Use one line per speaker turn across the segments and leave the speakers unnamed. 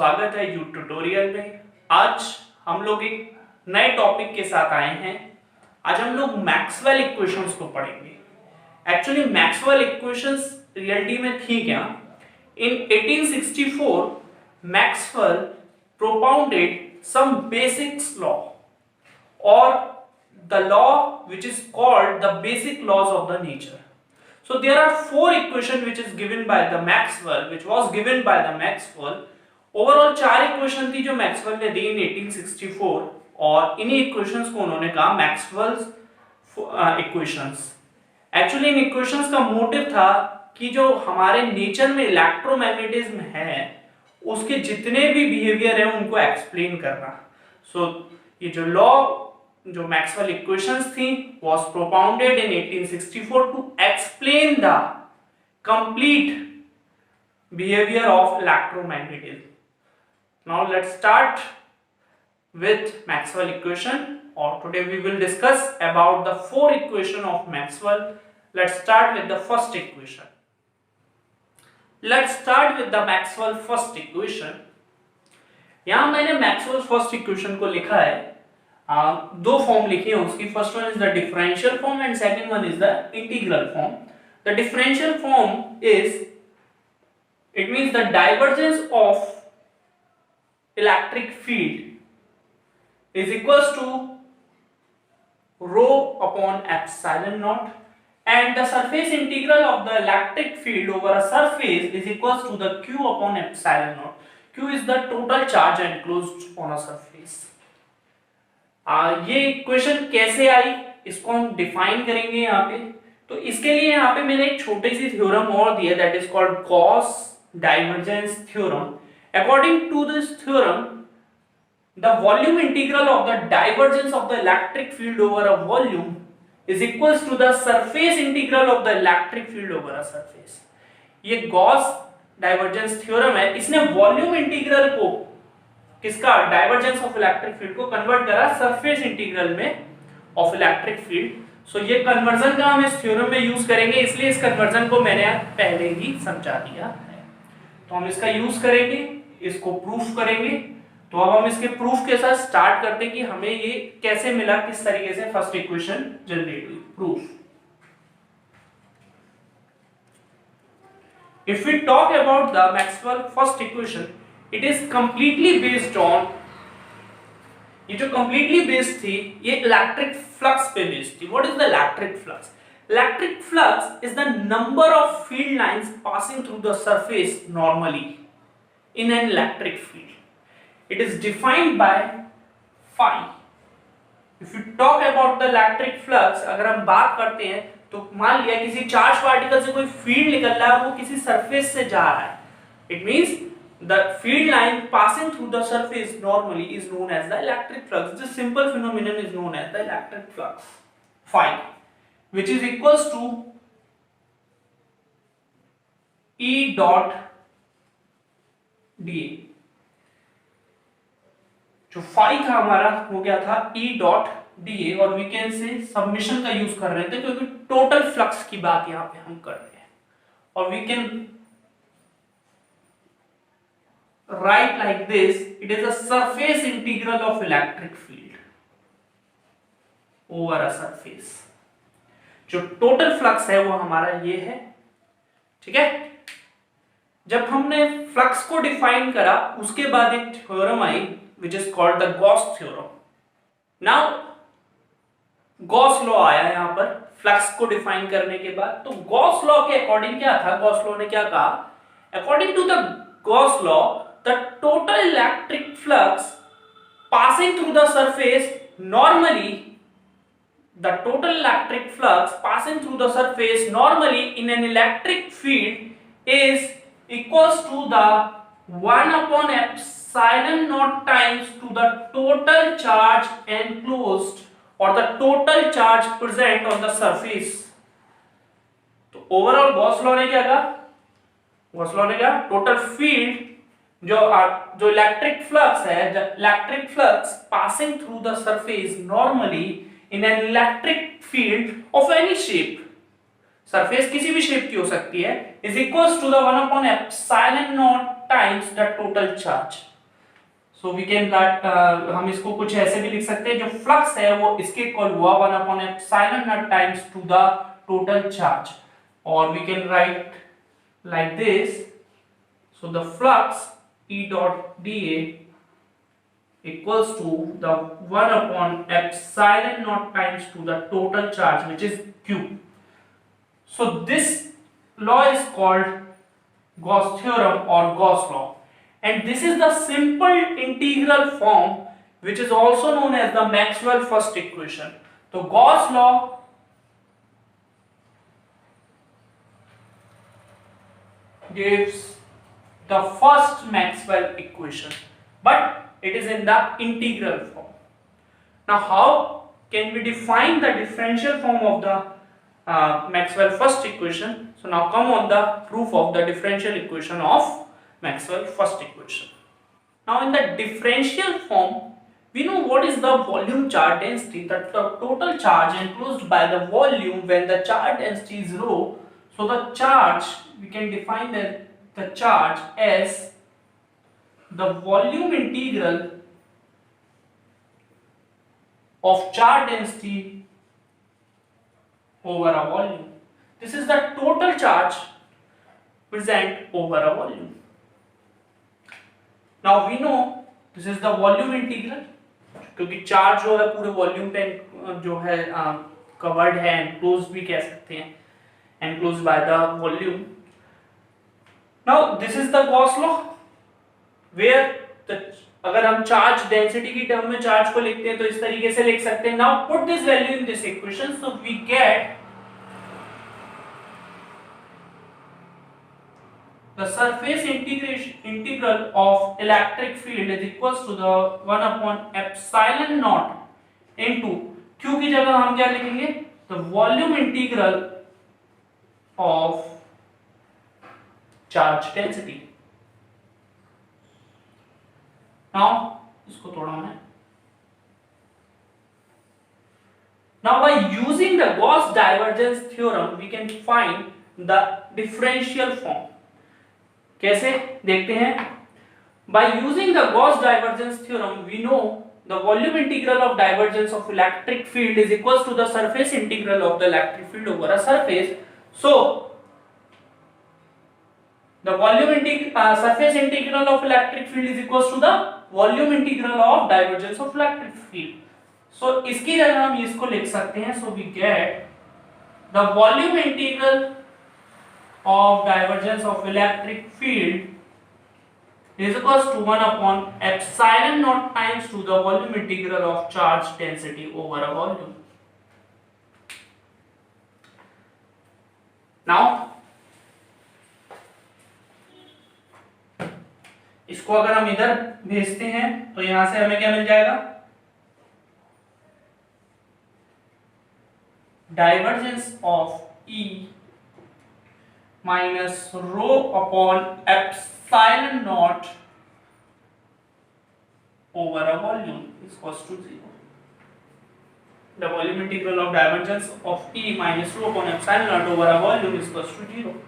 स्वागत है you tutorial में। आज हम लोग एक नए टॉपिक के साथ आए हैं। आज हम लोग मैक्सवेल इक्वेशंस को पढ़ेंगे। एक्चुअली मैक्सवेल इक्वेशंस रियलिटी में थी क्या? In 1864 Maxwell propounded some basics law और the law which is called the basic laws of the nature. So there are four equations which is given by the Maxwell, which was given by the Maxwell. Overall चार equation थी जो Maxwell ने दी इन 1864 और इन्हीं equations को उन्होंने कहा Maxwell's equations. Actually in equations का मोटिव था कि जो हमारे नेचर में इलेक्ट्रोमैग्नेटिज्म है उसके जितने भी बिहेवियर है उनको एक्सप्लेन करना। सो ये जो लॉ जो मैक्सवेल इक्वेशंस थी was propounded in 1864 to explain the complete behavior of electromagnetism. Now let's start with Maxwell equation, or today we will discuss about the four equation of Maxwell. Let's start with the first equation. Let's start with the Maxwell first equation. यहां मैंने Maxwell first equation को लिखा है, दो form लिखी है उसकी। First one is the differential form and second one is the integral form. The differential form is it means the divergence of electric field is equals to rho upon epsilon naught and the surface integral of the electric field over a surface is equals to the q upon epsilon naught. Q is the total charge enclosed on a surface. ये equation कैसे आई इसको हम define करेंगे यहाँ पे। तो इसके लिए यहाँ पे मैंने एक छोटी सी थ्योरम और दिया that is called Gauss divergence theorem. According to this theorem the volume integral of the divergence of the electric field over a volume is equals to the surface integral of the electric field over a surface. ये Gauss divergence theorem है, इसने volume integral को किसका divergence of electric field को convert करा surface integral में of electric field. So ये conversion का हम इस थ्योरम में यूज करेंगे, इसलिए इस कन्वर्जन को मैंने पहले ही समझा दिया है। तो हम इसका यूज करेंगे, इसको प्रूफ करेंगे। तो अब हम इसके प्रूफ के साथ स्टार्ट करते हैं कि हमें ये कैसे मिला, किस तरीके से फर्स्ट इक्वेशन जनरेट हुई। Proof, if we talk about the Maxwell first equation, it is completely based on, ये जो कंप्लीटली बेस्ड थी ये इलेक्ट्रिक फ्लक्स पे बेस्ड थी। What is the electric flux? Electric flux is the number of field lines passing through the surface normally in an electric field. It is defined by phi. If you talk about the electric flux, अगर हम बात करते हैं तो मान लिया किसी charge particle से कोई फील्ड निकल रहा है, वो किसी सरफेस से जा रहा है, it means the field line passing through the surface normally is known as the electric flux. This simple phenomenon is known as the electric flux phi, which is equals to E dot dA. जो phi था हमारा हो गया था E dot dA, और we can say submission का use कर रहे थे क्योंकि टोटल फ्लक्स की बात यहां पे हम कर रहे हैं। और we can write like this, it is a surface integral of electric field over a surface. जो टोटल फ्लक्स है वो हमारा ये है, ठीक है। जब हमने फ्लक्स को डिफाइन करा उसके बाद एक theorem I which is called the Gauss theorem. Now Gauss law आया यहां पर फ्लक्स को डिफाइन करने के बाद। तो गॉस लॉ के अकॉर्डिंग क्या था? गॉस लॉ ने क्या कहा? According to the Gauss law, the total electric flux passing through the surface normally, the total electric flux passing through the surface normally in an electric field is equals to the 1 upon epsilon naught times to the total charge enclosed or the total charge present on the surface. तो overall Gauss law ने क्या कहा? Gauss law ने कहा total field जो electric flux है, electric flux passing through the surface normally in an electric field of any shape, surface किसी भी शेप की हो सकती है, is equals to the 1 upon epsilon naught times the total charge. So we can write, हम इसको कुछ ऐसे भी लिख सकते हैं, जो फ्लक्स है वो इसके इक्वल हुआ 1 upon epsilon naught times to the total charge, और we can write like this. So the flux E dot dA equals to the 1 upon epsilon naught times to the total charge, which is Q. So this law is called Gauss theorem or Gauss law, and this is the simple integral form which is also known as the Maxwell first equation. So Gauss law gives the first Maxwell equation, but it is in the integral form. Now how can we define the differential form of the Maxwell first equation? So now come on the proof of the differential equation of Maxwell first equation. Now in the differential form, we know what is the volume charge density, the total charge enclosed by the volume when the charge density is rho. So the charge, we can define the charge as the volume integral of charge density over a volume. This is the total charge present over a volume. Now we know this is the volume integral, क्योंकि charge जो है पूरे volume पे जो है covered है, enclose भी कह सकते हैं, enclose by the volume. Now this is the Gauss law where the, अगर हम चार्ज डेंसिटी की टर्म में चार्ज को लिखते हैं तो इस तरीके से लिख सकते हैं. Now put this value in this equation, so we get the surface integral of electric field is equals to the 1 upon epsilon naught into Q की जगह हम क्या लिखेंगे, the volume integral of charge density. Now इसको थोड़ा मैं, now by using the Gauss divergence theorem we can find the differential form. कैसे देखते हैं? By using the Gauss divergence theorem we know the volume integral of divergence of electric field is equals to the surface integral of the electric field over a surface. So the surface integral of electric field is equals to the volume integral of divergence of electric field. So इसकी जगह हम इसको लिख सकते हैं. So we get the volume integral of divergence of electric field is equals to 1 upon epsilon naught times to the volume integral of charge density over a volume. Now इसको अगर हम इधर भेजते हैं तो यहां से हमें क्या मिल जाएगा, divergence of E minus rho upon epsilon naught over a volume is equals to 0. The volume integral of divergence of E minus rho upon epsilon naught over a volume is equals to 0.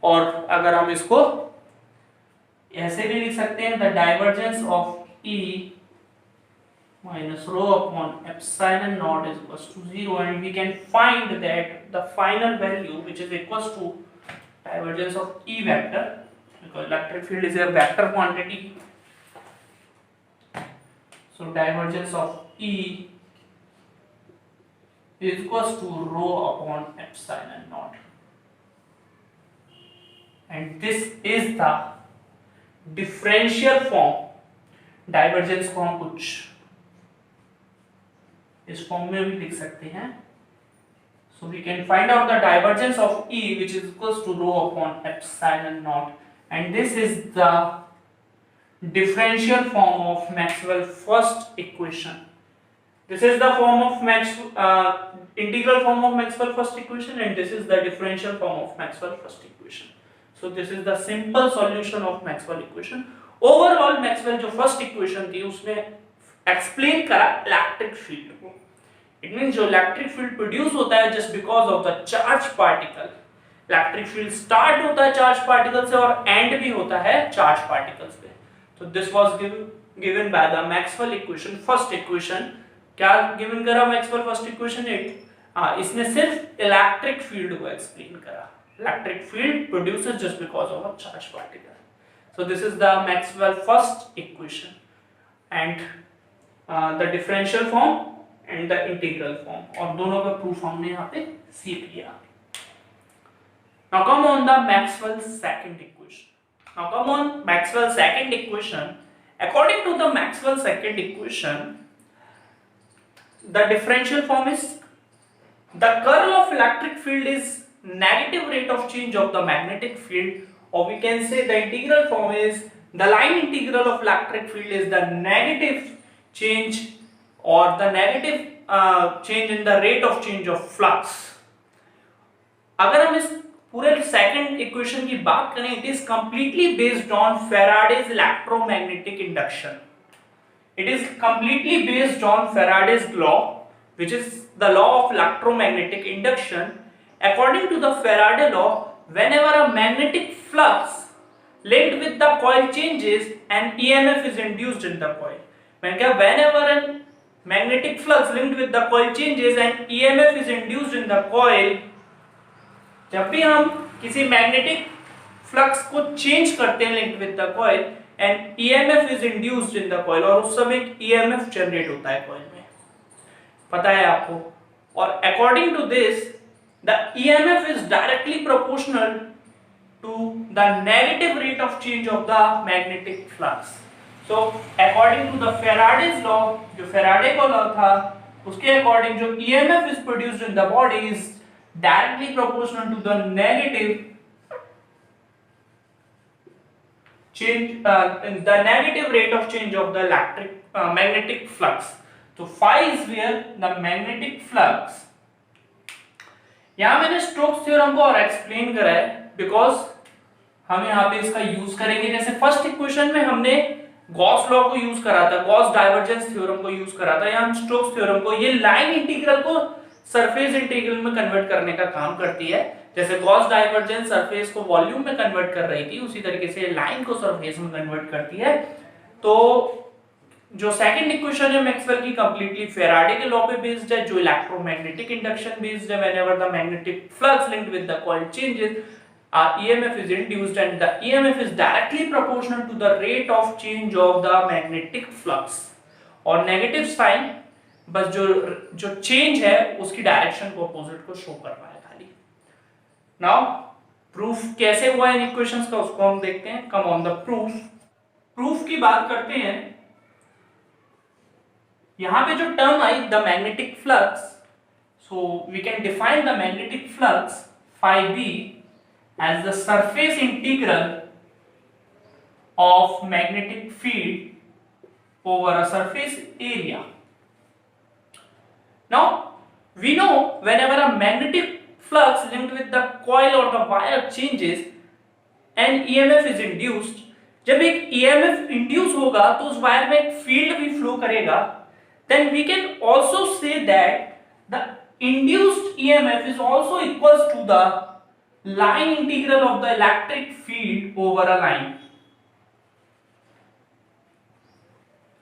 और अगर हम इसको ऐसे भी लिख सकते हैं, the divergence of E minus rho upon epsilon naught is equals to 0, and we can find that the final value which is equals to divergence of E vector, because electric field is a vector quantity, so divergence of E is equals to rho upon epsilon naught, and this is the differential form. Divergence को हम कुछ इस form में भी लिख सकते हैं. So we can find out the divergence of E, which is equals to rho upon epsilon naught, and this is the differential form of Maxwell first equation. This is the form of integral form of Maxwell first equation, and this is the differential form of Maxwell first equation. So this is the simple solution of Maxwell equation. Overall Maxwell जो first equation थी उसने explain करा electric field को. It means जो electric field produce होता है just because of the charged particle, electric field start होता है चार्ज पार्टिकल से और एंड भी होता है चार्ज पार्टिकल्स पे। तो this was given by the Maxwell equation first equation. क्या गिवन करा मैक्सवेल फर्स्ट इक्वेशन? इसने सिर्फ इलेक्ट्रिक फील्ड को एक्सप्लेन करा, electric field produces just because of a charge particle. So this is the Maxwell first equation and the differential form and the integral form, और दोनों का proof हमने यहाँ पे सीख लिया। Now come on the Maxwell's second equation. Now come on Maxwell's second equation. According to the Maxwell's second equation, the differential form is the curl of electric field is negative rate of change of the magnetic field, or we can say the integral form is the line integral of electric field is the negative change or the negative change in the rate of change of flux. अगर हम इस पूरे second equation की बात करें, it is completely based on Faraday's electromagnetic induction. It is completely based on Faraday's law, which is the law of electromagnetic induction. According to the Faraday law, whenever a magnetic flux linked with the coil changes, an EMF is induced in the coil. Whenever a magnetic flux linked with the coil changes, an EMF is induced in the coil. जब भी हम किसी magnetic flux को change करते हैं linked with the coil, and EMF is induced in the coil, और उस समय एक ईएमएफ जनरेट होता है कॉइल में, पता है आपको। और according to this the EMF is directly proportional to the negative rate of change of the magnetic flux. So according to the Faraday's law, जो फेराडे का लॉ था, उसके अकॉर्डिंग जो EMF is produced in the body is directly proportional to the negative change, the negative rate of change of the electric magnetic flux. So phi is where the magnetic flux. यहां मैंने Stokes theorem को और explain करा है because हम यहाँ पे इसका यूज करेंगे। जैसे फर्स्ट इक्वेशन में हमने गॉस लॉ को यूज करा था, गॉस डाइवर्जेंस थ्योरम को यूज करा था, यहाँ हम स्टोक्स थ्योरम को, ये लाइन इंटीग्रल को सरफेस इंटीग्रल में कन्वर्ट करने का काम करती है। जैसे गॉस डाइवर्जेंस सरफेस को वॉल्यूम में कन्वर्ट कर रही थी, उसी तरीके से लाइन को सरफेस में कन्वर्ट करती है। तो जो सेकंड इक्वेशन है मैक्सवेल की, कंप्लीटली फेराडे के लॉ पे बेस्ड है, जो इलेक्ट्रोमैग्नेटिक इंडक्शन बेस्ड है। Whenever the magnetic flux linked with the coil changes, EMF is induced and the EMF is directly proportional to the rate of change of the magnetic flux. और negative sign बस जो change है उसकी direction को opposite को show कर रहा है खाली। नाउ प्रूफ कैसे हुआ इन इक्वेशंस का, उसको हम देखते हैं। Come on the proof. Proof की बात करते हैं। यहां पे जो टर्म आई the magnetic flux, so we can define the magnetic flux phi b as the surface integral of magnetic field over a surface area. Now we know whenever a magnetic flux linked with the coil or the wire changes, an EMF is induced. जब एक EMF induce होगा तो उस wire में एक field भी flow करेगा। Then we can also say that the induced EMF is also equals to the line integral of the electric field over a line.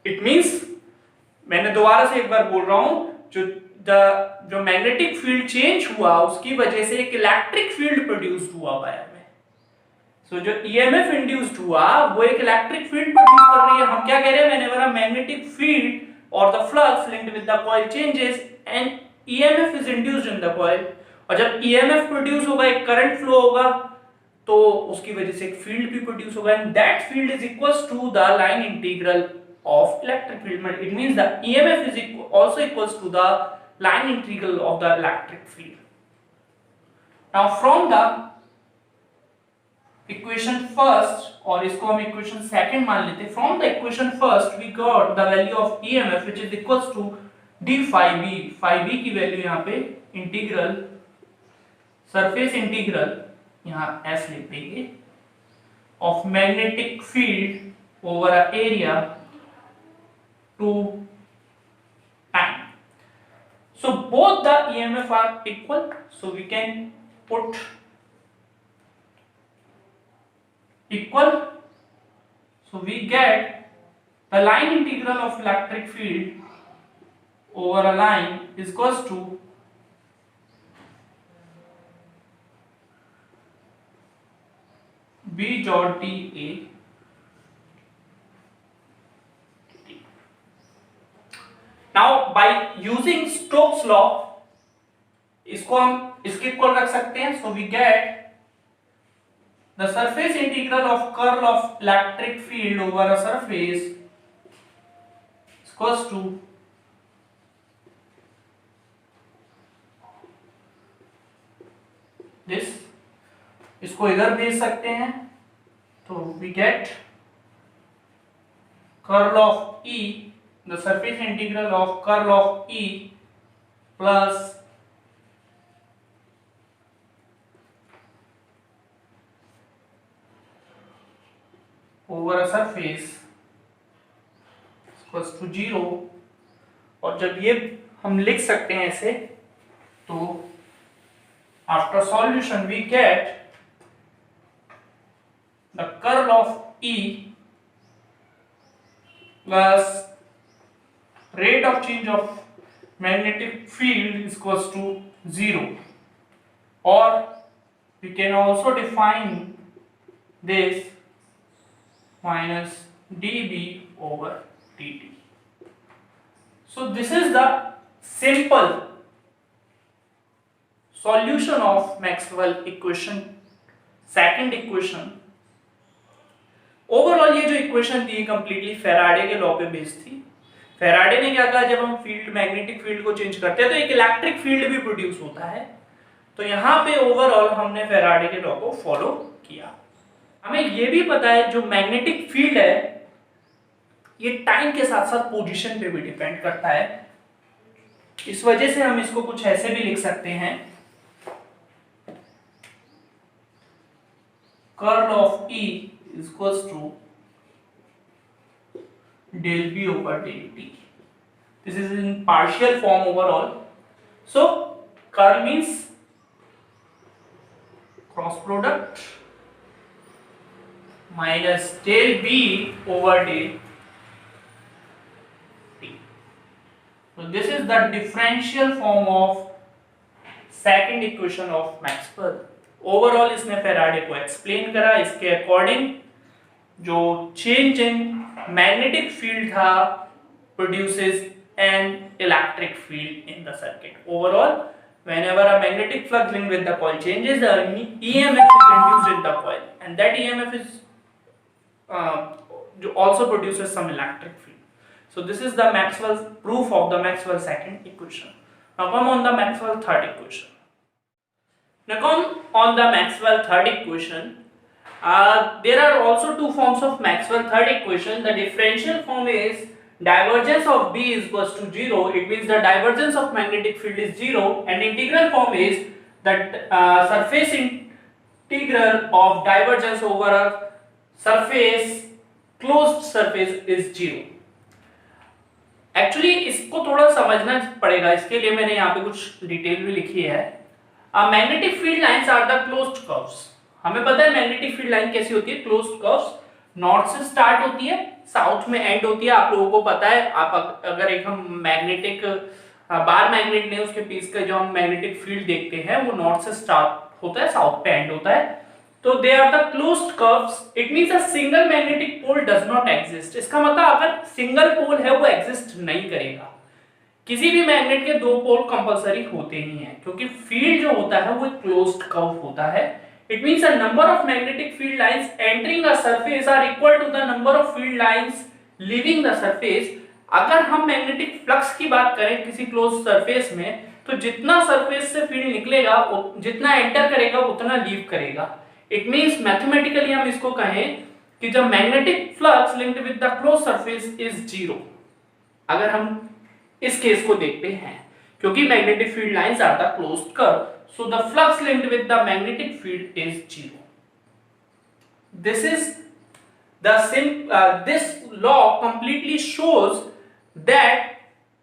It means, मैंने दोबारा से एक बार बोल रहा हूं, जो मैग्नेटिक फील्ड चेंज हुआ उसकी वजह से एक इलेक्ट्रिक फील्ड प्रोड्यूस हुआ वायर में। सो जो ईएमएफ इंड्यूस्ड हुआ वो एक इलेक्ट्रिक फील्ड प्रोड्यूस कर रही है। हम क्या कह रहे हैं, व्हेनेवर अ मैग्नेटिक फील्ड और the flux linked with the coil changes and EMF is induced in the coil, और जब ईएमएफ प्रोड्यूस होगा एक करंट फ्लो होगा तो उसकी वजह से एक फील्ड भी प्रोड्यूस होगा, and that field is equals to the line integral of electric field. It means the EMF is also equals to the line integral of the electric field. Now from the equation first, और इसको हम equation second मान लेते हैं, from the equation first we got the value of EMF which is equals to d phi b. phi b की value यहाँ पे integral surface integral यहाँ s लिख देंगे of magnetic field over an area to time. So both the EMF are equal, so we can put equal, so we get the line integral of electric field over a line is equals to B dot dA. Now by using Stokes law इसको हम इसके equal रख सकते हैं, so we get the surface integral of curl of electric field over a surface is equals to this. इसको इधर भेज सकते हैं, तो we get curl of E, the surface integral of curl of E plus over a surface equals to 0. और जब ये हम लिख सकते हैं ऐसे, तो after solution we get the curl of E plus rate of change of magnetic field is equals to 0, or we can also define this minus dB over dt. So this is the simple solution of Maxwell equation, second equation. Overall ये जो equation थी completely Faraday के law पे based थी. Faraday ने क्या कहा, जब हम फील्ड मैग्नेटिक फील्ड को चेंज करते हैं तो एक इलेक्ट्रिक फील्ड भी प्रोड्यूस होता है. तो यहाँ पे ओवरऑल हमने फेराडे के लॉ को फॉलो किया. हमें ये भी पता है जो मैग्नेटिक फील्ड है ये टाइम के साथ साथ पोजीशन पे भी डिपेंड करता है. इस वजह से हम इसको कुछ ऐसे भी लिख सकते हैं, curl of E is equals to del B over del T. This is in partial form overall. So curl means cross product minus del B over del T. So this is the differential form of second equation of Maxwell. Overall इसने Faraday को explain करा. इसके according जो change in magnetic field था produces N electric field in the circuit. Overall whenever a magnetic flux linked with the coil changes, the EMF is induced in the coil, and that EMF is also produces some electric field. So this is the Maxwell's proof of the Maxwell second equation. Now come on the Maxwell third equation. Now come on the Maxwell third equation. There are also two forms of Maxwell third equation. The differential form is divergence of B is equals to 0. It means the divergence of magnetic field is 0, and integral form is that surface integral of divergence over a surface, closed surface is 0. Actually इसको थोड़ा समझना पड़ेगा. इसके लिए मैंने यहाँ पे कुछ डिटेल भी लिखी है. Magnetic field lines are the closed curves. हमें पता है मैग्नेटिक फील्ड लाइन कैसी होती है. क्लोज्ड कर्व्स नॉर्थ से स्टार्ट होती है, साउथ में एंड होती है. आप लोगों को पता है. आप अगर एक हम मैग्नेटिक बार मैग्नेट ने उसके पीस का जो हम मैग्नेटिक फील्ड देखते हैं वो नॉर्थ से स्टार्ट होता है, साउथ पे एंड होता है. तो they are the closed curves. It means a single magnetic pole does not exist. इसका मतलब अगर सिंगल पोल है वो एग्जिस्ट नहीं करेगा. किसी भी मैग्नेट के दो पोल कंपलसरी होते ही हैं, क्योंकि फील्ड जो होता है वो एक क्लोज्ड कर्व होता है. It means a number of magnetic field lines entering a surface are equal to the number of field lines leaving the surface. अगर हम मैग्नेटिक फ्लक्स की बात करें किसी क्लोज्ड सरफेस में, तो जितना सरफेस से फील्ड निकलेगा, जितना एंटर करेगा उतना लीव करेगा. इट मींस मैथमेटिकली हम इसको कहें कि जब magnetic flux linked with the closed surface is 0, अगर हम इस केस को देखते हैं, क्योंकि magnetic field lines are the closed curve, so the flux linked with the magnetic field is 0. This is the this law completely shows that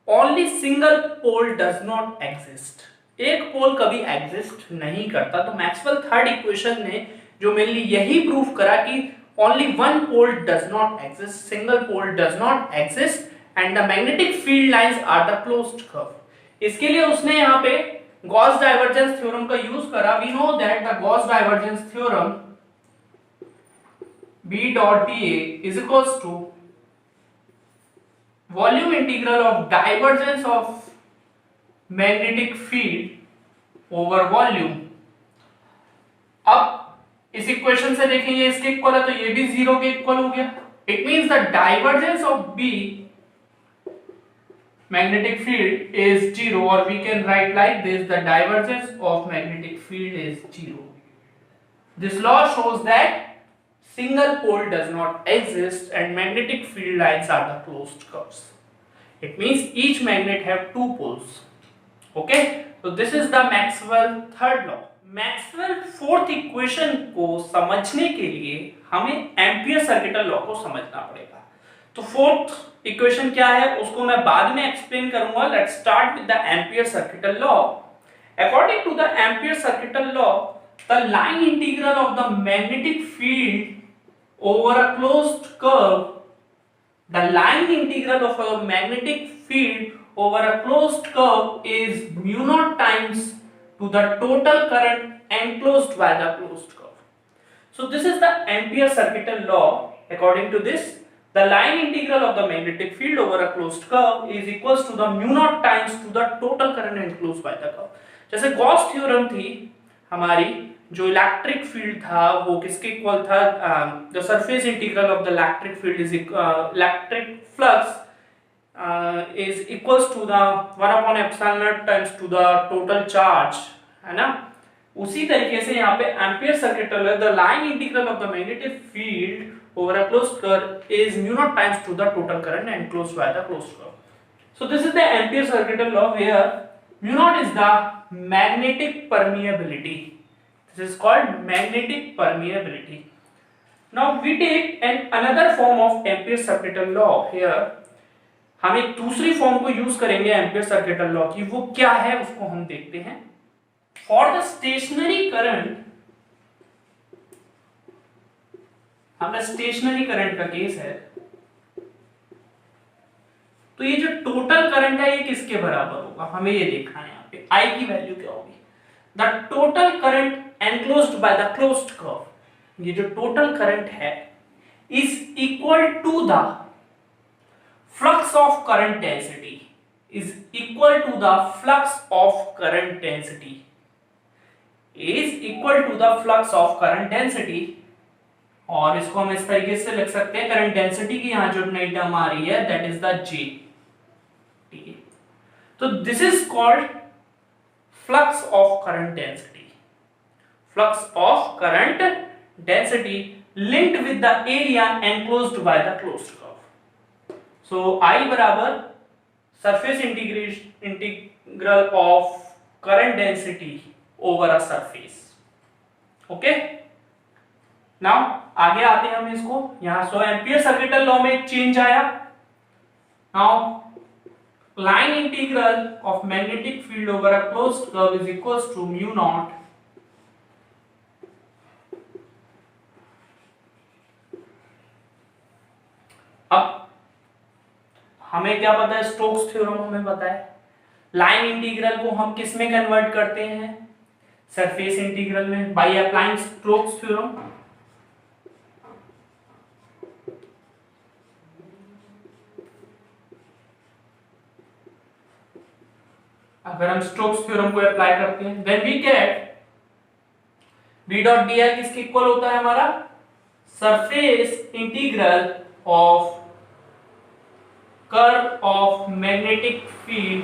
only single pole does not exist. एक पोल कभी exist नहीं करता. तो Maxwell third equation ने जो mainly यही prove करा कि only one pole does not exist, single pole does not exist and the magnetic field lines are the closed curve. इसके लिए उसने यहाँ पे गॉस डाइवर्जेंस थ्योरम का यूज करा. We know that the Gauss divergence theorem B dot dA is equals to volume integral of divergence of magnetic field over volume. अब इस equation से देखेंगे इसके इक्वल है तो ये भी जीरो के इक्वल हो गया. It means the divergence of B magnetic field is zero, or we can write like this: the divergence of magnetic field is zero. This law shows that single pole does not exist and magnetic field lines are the closed curves. It means each magnet have two poles. Okay, so this is the Maxwell third law. Maxwell fourth equation को समझने के लिए हमें ampere circuital law को समझना पड़ेगा. तो fourth equation क्या है उसको मैं बाद में एक्सप्लेन करूंगा. Let's start with the Ampere circuital law. According to the Ampere circuital law, the line integral of the magnetic field over a closed curve, the line integral of a magnetic field over a closed curve is mu naught times to the total current enclosed by the closed curve. So this is the Ampere circuital law. According to this, the line integral of the magnetic field over a closed curve is equals to the mu naught times to the total current enclosed by the curve. जैसे Gauss theorem थी हमारी, जो electric field था वो किसके equal था? The surface integral of the electric field is electric flux is equals to the 1 upon epsilon naught times to the total charge, है ना. उसी तरीके से यहाँ पे एम्पियर सर्किटल है, the line integral of the magnetic field over a closed curve is mu naught times to the total current enclosed by the closed curve. So this is the Ampere circuital law where mu naught is the magnetic permeability. This is called magnetic permeability. Now we take another form of Ampere circuital law here. हम एक दूसरी form को use करेंगे ampere circuital law की. वो क्या है उसको हम देखते हैं. फॉर द स्टेशनरी करंट, हमारा स्टेशनरी करंट का केस है, तो ये जो टोटल करंट है ये किसके बराबर होगा हमें ये देखना है. यहाँ पे I की वैल्यू क्या होगी? The total current enclosed by the closed curve. ये जो टोटल करंट है is equal to the flux of current density, is equal to the flux of current density, is equal to the flux of current density. और इसको हम इस तरीके से लिख सकते हैं, करंट डेंसिटी की यहां जो नई टर्म आ रही है दैट इज द J. ठीक है, तो this is called flux of current density. Flux of current density linked with the area enclosed by the closed curve. So I बराबर surface integral of current density over a surface. Okay? Now आगे आते हैं हम इसको यहाँ. सो ampere circuital law में एक change आया. Now line integral of magnetic field over a closed curve is equals to mu naught अब हमें क्या पता है? स्टोक्स थ्योरम हमें पता है. लाइन इंटीग्रल को हम किस में कन्वर्ट करते हैं? सरफेस इंटीग्रल में, बाय अप्लाइंग स्टोक्स थ्योरम. अगर हम स्टोक्स थ्योरम को अप्लाई करते हैं then we get B dot D I किसके इक्वल होता है हमारा? Surface integral of curve of magnetic field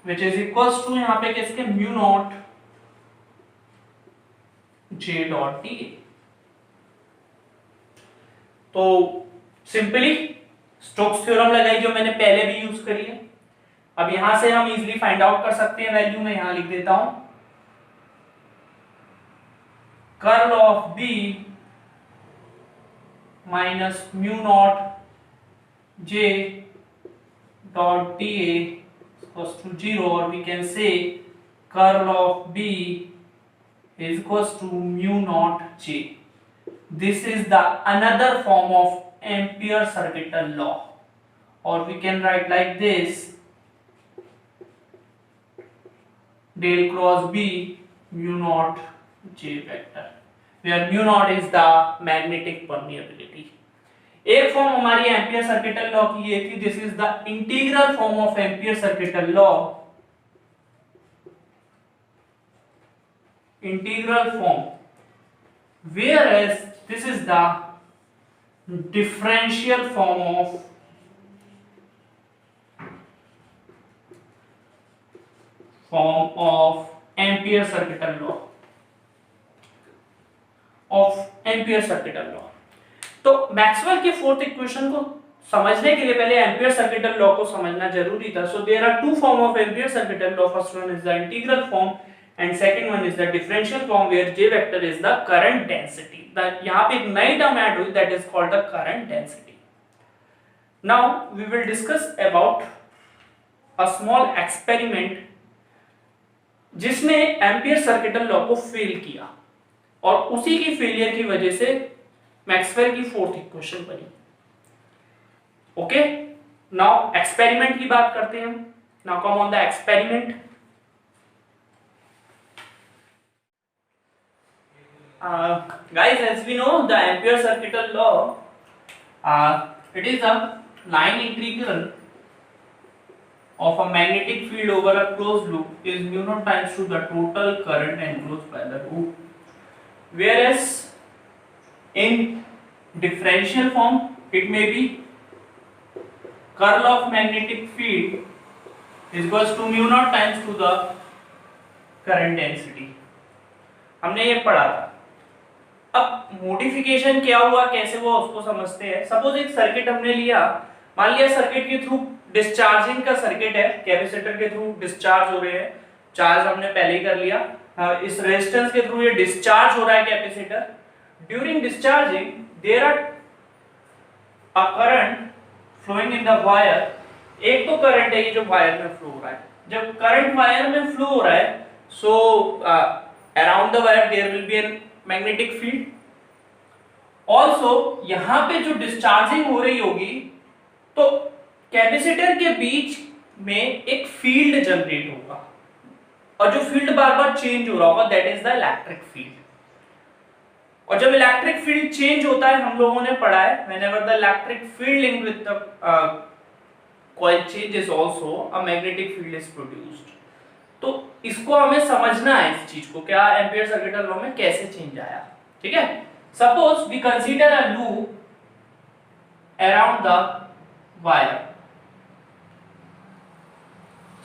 which is equals to यहाँ पे किसके? mu naught J dot d. तो सिंपली स्टोक्स थ्योरम लगाई जो मैंने पहले भी यूज करी है. अब यहां से हम इजीली फाइंड आउट कर सकते हैं वैल्यू. में यहां लिख देता हूं curl of B minus mu naught J dot dA equals to 0, or we can say curl of B is equals to mu naught J. This is the another form of Ampere circuital law, or we can write like this: del cross B mu naught J vector, where mu naught is the magnetic permeability. एक form हमारी ampere circuital law की ये थी, this is the integral form of Ampere circuital law, integral form, whereas this is the differential form of Ampere circuital law तो Maxwell के fourth equation को समझने के लिए पहले एम्पियर सर्किटल लॉ को समझना जरूरी था. So there are two form of Ampere circuital law. First one is the integral form and second one is the differential form, where J vector is the current density. यहाँ पे एक नई term add हुई, that is called the current density. Now we will discuss about a small experiment जिसने ampere circuital law को fail किया, और उसी की फेलियर की वजह से मैक्सवेल की फोर्थ इक्वेशन बनी. ओके, नाउ एक्सपेरिमेंट की बात करते हैं. Now come on the experiment. Guys, as we know, the Ampere circuital law, it is a line integral of a magnetic field over a closed loop is mu naught times to the total current enclosed by the loop. Whereas in differential form, it may be curl of magnetic field is equals to mu naught times to the current density. हमने ये पढ़ा था. अब modification क्या हुआ, कैसे हुआ, उसको समझते हैं. सपोज एक सर्किट हमने लिया, मान लिया सर्किट के थ्रू डिस्चार्जिंग का सर्किट है, कैपेसिटर के थ्रू डिस्चार्ज हो रहे हैं, चार्ज हमने पहले ही कर लिया. इस रेजिस्टेंस के थ्रू ये डिस्चार्ज हो रहा है capacitor. During discharging there are a current flowing in the wire. एक तो करंट है ये जो वायर में फ्लो हो रहा है. जब करंट वायर में फ्लो हो रहा है, so around the wire there will be an magnetic field. Also यहां पे जो डिस्चार्जिंग हो रही होगी, तो कैपेसिटर के बीच में एक फील्ड जनरेट होगा, और जो फील्ड बार बार चेंज हो रहा होगा, that is the electric field. और जब इलेक्ट्रिक फील्ड चेंज होता है, हम लोगों ने पढ़ा है, whenever the electric field linked with the coil changes also a magnetic field is produced. तो इसको हमें समझना है, इस चीज को, क्या एम्पियर सर्किटल लॉ में कैसे चेंज आया. ठीक है, suppose we consider a loop around the wire,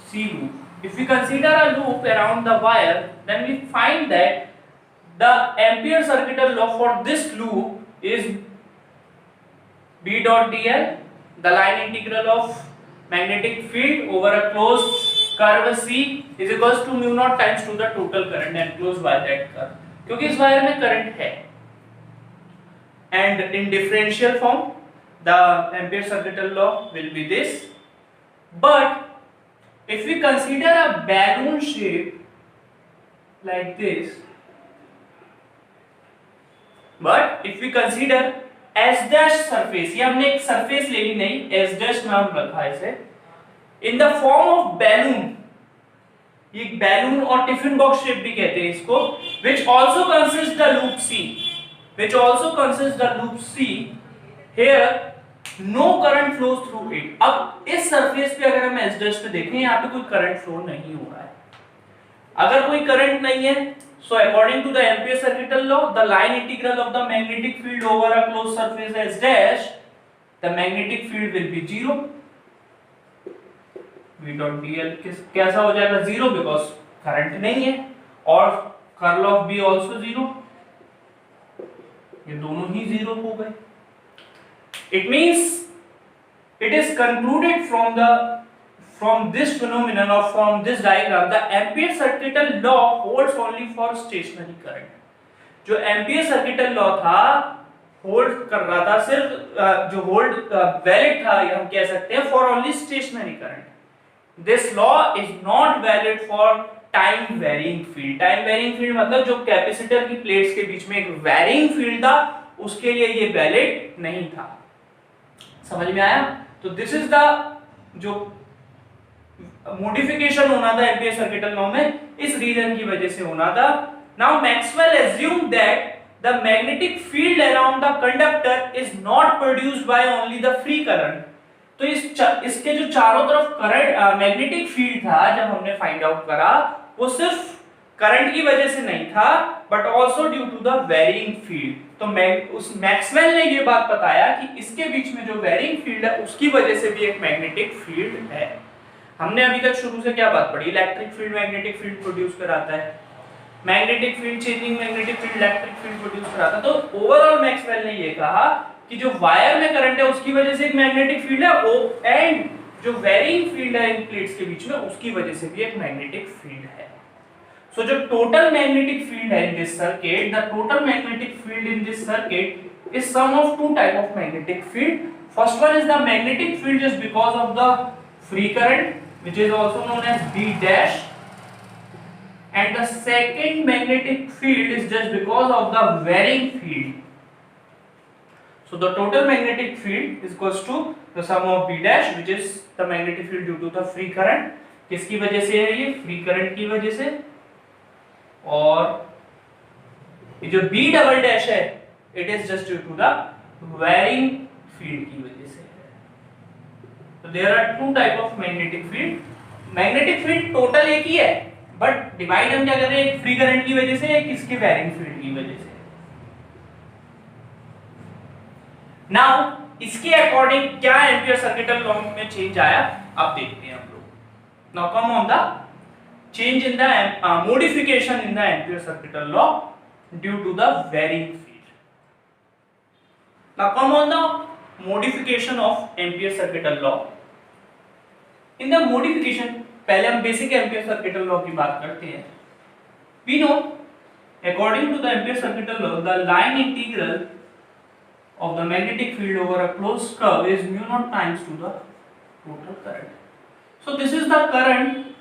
C loop. If we consider a loop around the wire, then we find that the Ampere circuital law for this loop is B dot dl, the line integral of magnetic field over a closed curve C is equals to mu naught times to the total current enclosed by that curve. क्योंकि इस wire में current है. And in differential form, the Ampere circuital law will be this. But if we consider a balloon shape like this, but if we consider S dash surface, ये हमने एक surface ले ली, नहीं S dash नाम रखा है इसे, in the form of balloon, ये बैलून और टिफिन बॉक्स शेप भी कहते हैं इसको, which also consists the loop C, which also consists the loop C. Here no current flows through it. अब इस सरफेस पे अगर हम S dash पे देखें, यहाँ पे कोई करंट फ्लो नहीं हो रहा है. अगर कोई करंट नहीं है, so according to the Ampere circuital law, the line integral of the magnetic field over a closed surface S dash, the magnetic field will be zero. V dot dl कैसा हो जाएगा, जीरो, बिकॉज करंट नहीं है, और curl of B also zero. ये दोनों ही zero हो गए. It means it is concluded from this phenomenon or from this diagram, the Ampere circuital law holds only for stationary current. जो Ampere circuital law था, hold कर रहा था सिर्फ, जो होल्ड वैलिड था, ये हम कह सकते हैं, for only stationary current. This law is not valid for time varying field. Time varying field मतलब जो कैपेसिटर की प्लेट्स के बीच में एक वेरिंग फील्ड था, उसके लिए ये वैलिड नहीं था। समझ में आया? तो दिस इज द जो मॉडिफिकेशन होना था एम्पीयर सर्किटल लॉ में, इस रीजन की वजह से होना था। Now Maxwell assumed that the magnetic field around the conductor is not produced by only the free current। तो इसके जो चारों तरफ करंट मैग्नेटिक फील्ड था, जब हमने फाइंड आउट करा, वो सिर्फ करंट की वजह से नहीं था, but also due to the varying field. तो उस मैक्सवेल ने ये बात बताया कि इसके बीच में जो वेरिंग फील्ड है, उसकी वजह से भी एक मैग्नेटिक फील्ड है। हमने अभी तक शुरू से क्या बात पढ़ी? Electric field magnetic field produce कराता है, magnetic field changing magnetic field electric field produce कराता है। तो ओवरऑल मैक्सवेल ने ये कहा कि जो वायर में करंट है उसकी वजह से एक मैग्नेटिक फील्ड है, एंड जो वेरिंग फील्ड है इन प्लेट्स के बीच में, उसकी वजह से भी एक मैग्नेटिक फील्ड है। सो जो टोटल मैग्नेटिक फील्ड है in this circuit, the total magnetic field in this circuit is sum of two type of magnetic field. First one is the magnetic field just because of the free current which is also known as B dash, and the second magnetic field is just because of the varying field. So the total magnetic field is equals to the sum of B dash, which is the magnetic field due to the free current। किसकी वजह से है ये? Free current की वजह से। और ये जो B डबल डैश है, it is just due to the varying field की वजह से। So there are two type of magnetic field। Magnetic field total एक ही है, बट डिवाइड हम क्या कर रहे हैं? एक फ्री करंट की वजह से, एक इसके वेरिंग फील्ड की वजह से। नाउ इसके अकॉर्डिंग क्या एम्पीयर सर्किटल लॉ में चेंज आया, अब देखते हैं हम लोग। Now come on the change in the modification in the Ampere circuital law due to the varying field. Now come on the modification of ampere circuital law। in the modification, पहले हम basic ampere circuital law की बात करते हैं। we know according to the ampere circuital law, the line integral of the magnetic field over a closed curve is mu naught times to the total current। so this is the current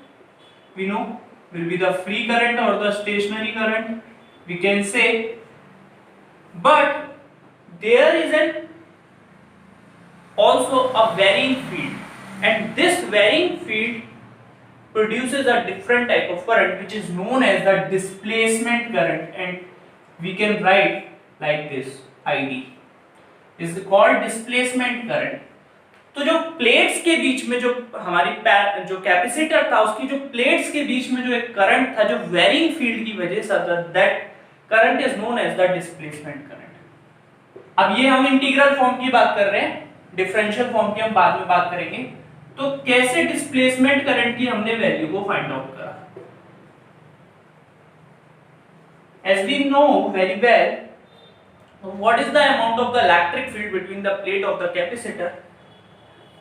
we know will be the free current or the stationary current we can say, but there is an also a varying field, and this varying field produces a different type of current which is known as the displacement current, and we can write like this, ID is called displacement current। तो जो plates के बीच में जो हमारी जो capacitor था, उसकी जो प्लेट्स के बीच में जो एक करंट था, जो वेरिंग फील्ड की वजह से, that current is known as the displacement current. अब ये हम इंटीग्रल फॉर्म की बात कर रहे हैं, डिफरेंशियल फॉर्म की हम बाद में बात करेंगे। तो कैसे डिस्प्लेसमेंट करंट की हमने वैल्यू को फाइंड आउट करा? as we know very well, what is the amount of the electric field between the plate of the capacitor?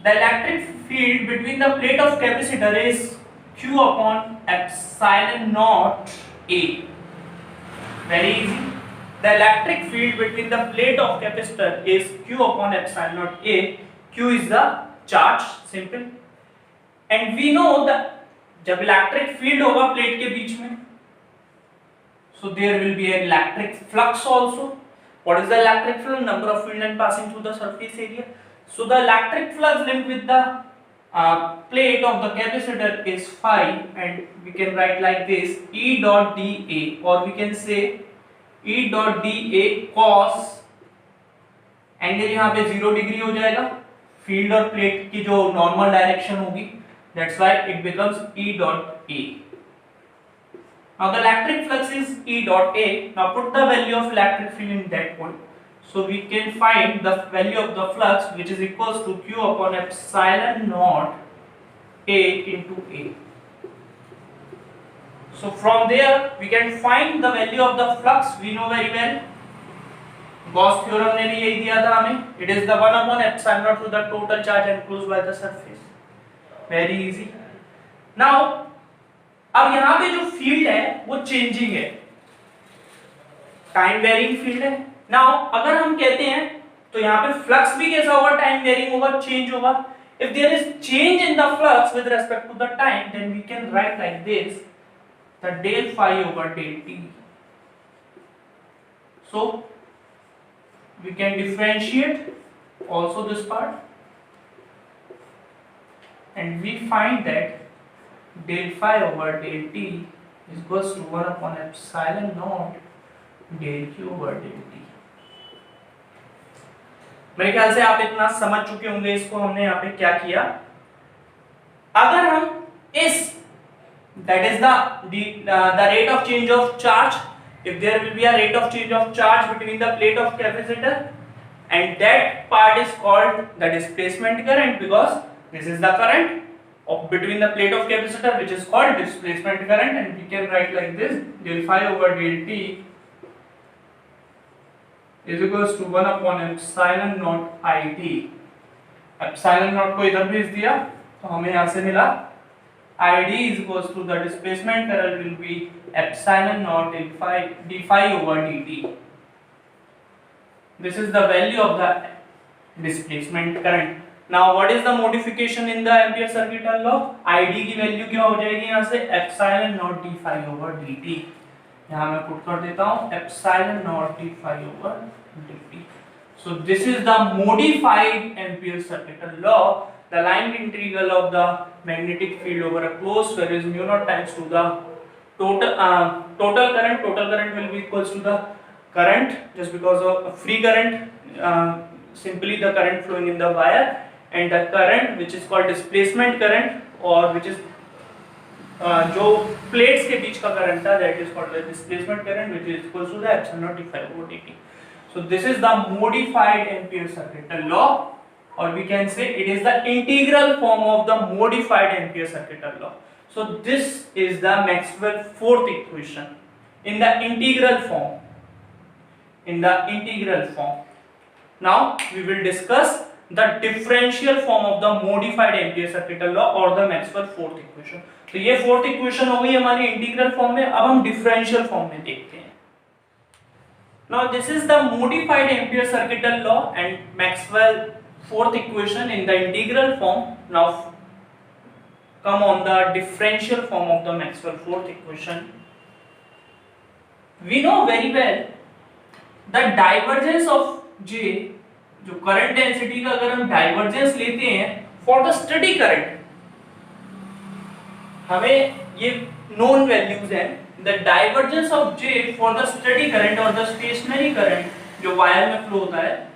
The electric field between the plate of capacitor is q upon epsilon naught a। very easy, the electric field between the plate of capacitor is q upon epsilon naught a। q is the charge, simple, and we know that जब electric field होगा plate के बीच में, so there will be an electric flux also। what is the electric flux? number of field lines passing through the surface area। so the electric flux linked with the plate of the capacitor is phi, and we can write like this, E dot dA, or we can say E dot dA cos, angle यहाँ पे 0 degree हो जाएगा, field और plate की जो normal direction होगी, that's why it becomes E dot A। now the electric flux is E dot A। now put the value of electric field in that point, so we can find the value of the flux, which is equals to q upon epsilon naught A into A। so from there we can find the value of the flux। we know very well, Gauss theorem ने भी यही दिया था हमें, it is the 1 upon epsilon naught to the total charge enclosed by the surface। very easy। now अब यहाँ पे जो फील्ड है वो चेंजिंग है, टाइम वेरिंग फील्ड है। नाउ अगर हम कहते हैं तो यहाँ पे फ्लक्स भी कैसा होगा? टाइम वेरिंग होगा, चेंज होगा। If there is change in the flux with respect to the time, then we can write like this, the del phi over del t. So we can differentiate also this part, and we find that del phi over del t is equals to 1 upon epsilon naught del q over del t. मेरे ख्याल से आप इतना समझ चुके होंगे इसको हमने यहाँ पे क्या किया। अगर हम इस that is the rate of change of charge, if there will be a rate of change of charge between the plate of capacitor, and that part is called the displacement current, because this is the current of between the plate of capacitor, which is called displacement current, and we can write like this: del phi over del t is equals to 1 upon epsilon naught it. epsilon naught को इधर भेज दिया तो हमें यहाँ से मिला id is equals to the displacement current will be epsilon naught d phi over dt. This is the value of the displacement current. Now what is the modification in the ampere circuital law? id की value क्या हो जाएगी यहाँ से epsilon naught d phi over dt. यहाँ मैं put कर देता हूँ epsilon naught d phi over dt. So this is the modified ampere circuital law. The line integral of the magnetic field over a closed sphere is mu naught times to the total current. Total current will be equals to the current, just because of free current, simply the current flowing in the wire, and the current which is called displacement current, or which is जो plates के बीच का current था, that is called the displacement current, which is equals to the epsilon naught d phi over dt. So this is the modified ampere circuital law, or we can say it is the integral form of the modified ampere circuital law. So this is the Maxwell fourth equation in the integral form. Now we will discuss the differential form of the modified ampere circuital law or the Maxwell fourth equation. तो ये fourth equation हो गई हमारी integral form में। अब हम differential form में देखते हैं। Now this is the modified ampere circuital law and Maxwell fourth equation in the integral form. Now come on the differential form of the Maxwell fourth equation. We know very well the divergence of J, जो current density का अगर हम divergence लेते हैं for the steady current, हमें ये known values हैं। The divergence of J for the steady current or the stationary current जो वायर में फ्लो होता है,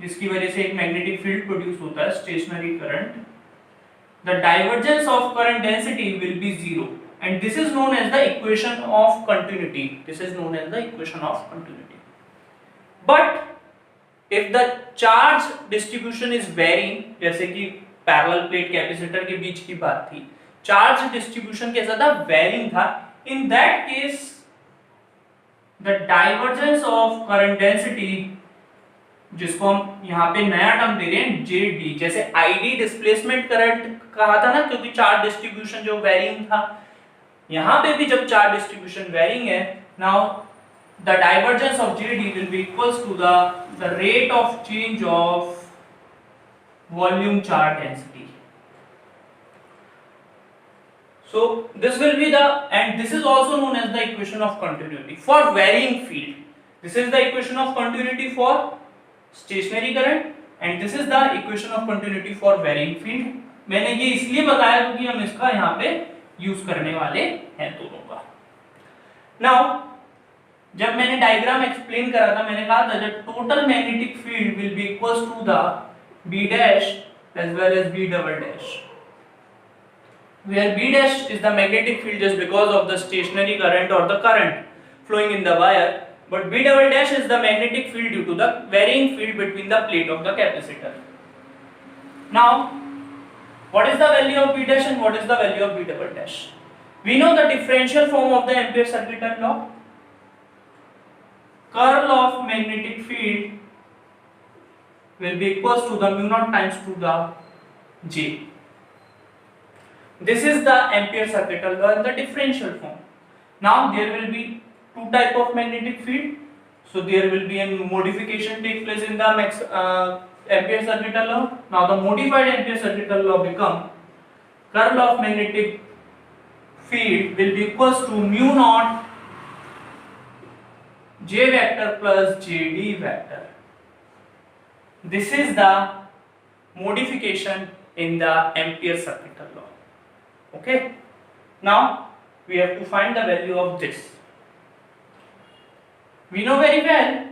जिसकी वजह से एक मैग्नेटिक फील्ड प्रोड्यूस होता है, stationary current, the divergence of current density will be zero, and this is known as the equation of continuity. But if the charge distribution is varying, जैसे कि पैरेलल प्लेट कैपेसिटर के बीच की बात थी, charge distribution कैसा था, varying था, in that case the divergence of current density, जिसको हम यहाँ पे नया टर्म दे रहे हैं जेडी, जैसे आईडी डिस्प्लेसमेंट करंट कहा था ना, क्योंकि चार्ज डिस्ट्रीब्यूशन जो वेरिंग था, यहाँ पे भी जब चार्ज डिस्ट्रीब्यूशन वेरिंग है, now the divergence of JD will be equals to the rate of change of volume charge density. So this will be the, and this is also known as the equation of continuity for varying field. This is the equation of continuity for stationary current and this is the equation of continuity for varying field. मैंने ये इसलिए बताया क्योंकि हम इसका यहाँ पे use करने वाले हैं दोनों का. Now जब मैंने डायग्राम एक्सप्लेन करा था, मैंने कहा था जब total magnetic field will be equals to the B dash as well as B double dash, where B dash is the magnetic field just because of the stationary current or the current flowing in the wire, but B double dash is the magnetic field due to the varying field between the plate of the capacitor. Now what is the value of B dash and what is the value of B double dash? We know the differential form of the ampere circuital law. Curl of magnetic field will be equals to the mu naught times to the J. This is the ampere circuital law in the differential form. Now there will be two type of magnetic field, so there will be a modification take place in the ampere circuital law. Now the modified ampere circuital law become curl of magnetic field will be equals to mu naught J vector plus JD vector. This is the modification in the Ampere circuital law. Okay. Now we have to find the value of this. We know very well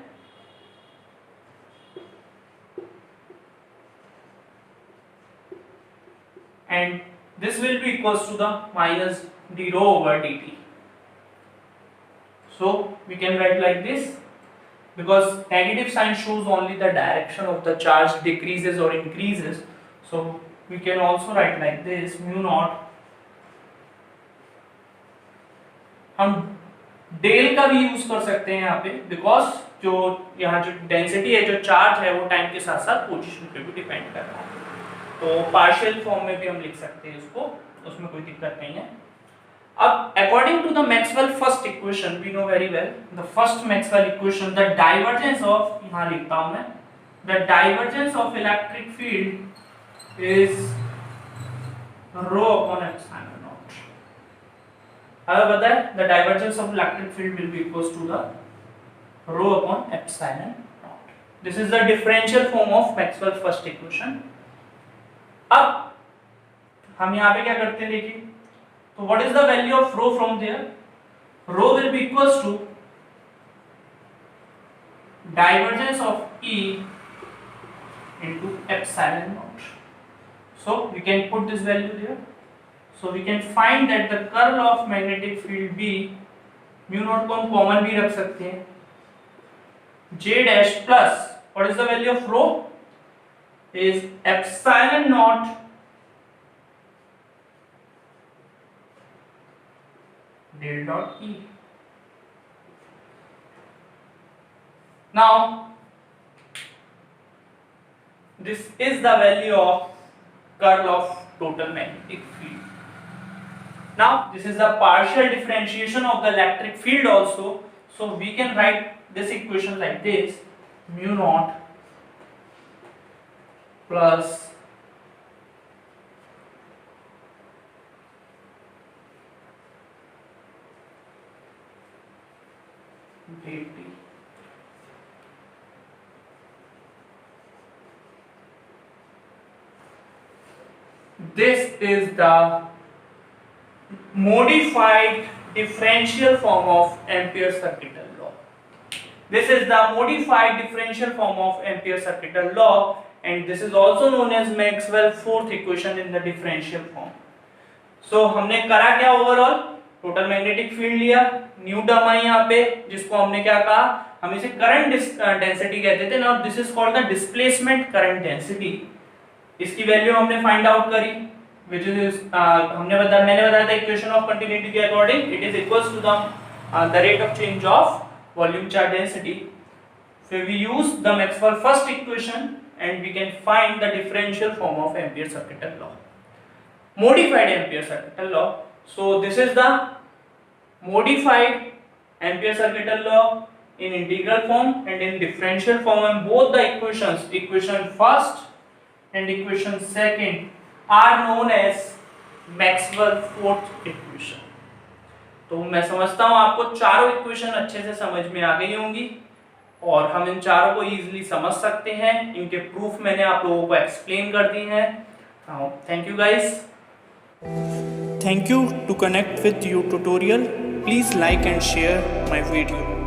and this will be equals to the minus d rho over dt. So we can write like this, because negative sign shows only the direction of the charge decreases or increases. So we can also write like this, mu naught, हम del का भी use कर सकते हैं यहाँ पे, because जो यहाँ जो डेंसिटी है, जो चार्ज है, वो टाइम के साथ साथ पोजीशन पे भी डिपेंड कर रहा है. तो पार्शियल फॉर्म में भी हम लिख सकते हैं इसको, उसमें कोई दिक्कत नहीं है. अब according to the Maxwell first equation, we know very well the first Maxwell equation, the divergence of, यहाँ लिखता हूं मैं, the divergence of electric field is rho upon epsilon naught. हमें पता है the divergence of electric field will be equals to the rho upon epsilon naught. This is the differential form of Maxwell first equation. अब हम यहाँ पे क्या करते हैं, देखिए, तो what is the value of rho from there? Rho will be equals to divergence of E into epsilon naught. So we can put this value there. So we can find that the curl of magnetic field B, mu naught को हम common भी रख सकते हैं, J dash plus what is the value of rho is epsilon naught del dot E. Now this is the value of curl of total magnetic field. Now this is the partial differentiation of the electric field also, so we can write this equation like this, mu naught plus dt. This is the modified differential form of Ampere circuital law. This is the modified differential form of Ampere circuital law, and this is also known as Maxwell's fourth equation in the differential form. So हमने करा क्या, overall total magnetic field लिया, new term है यहाँ पे, जिसको हमने क्या कहा, हम इसे करंट डेंसिटी कहते थे. Now this is called the displacement current density. इसकी वैल्यू हमने फाइंड आउट करी, व्हिच इज मैंने बताया था इक्वेशन ऑफ कंटिन्यूटी के according it is equals to the rate of change of volume charge density. So we use the Maxwell first equation and we can find the differential form of Ampere circuital law, modified Ampere circuital law. So this is the modified Ampere circuital law in integral form and in differential form, and both the equations, equation first and equation second, are known as Maxwell fourth equation. तो मैं समझता हूँ आपको चारों equation अच्छे से समझ में आ गई होंगी और हम इन चारों को इजीली समझ सकते हैं. इनके प्रूफ मैंने आप लोगों को एक्सप्लेन कर दी हैं. Thank you guys. Thank you. To connect with you tutorial, please like and share my video.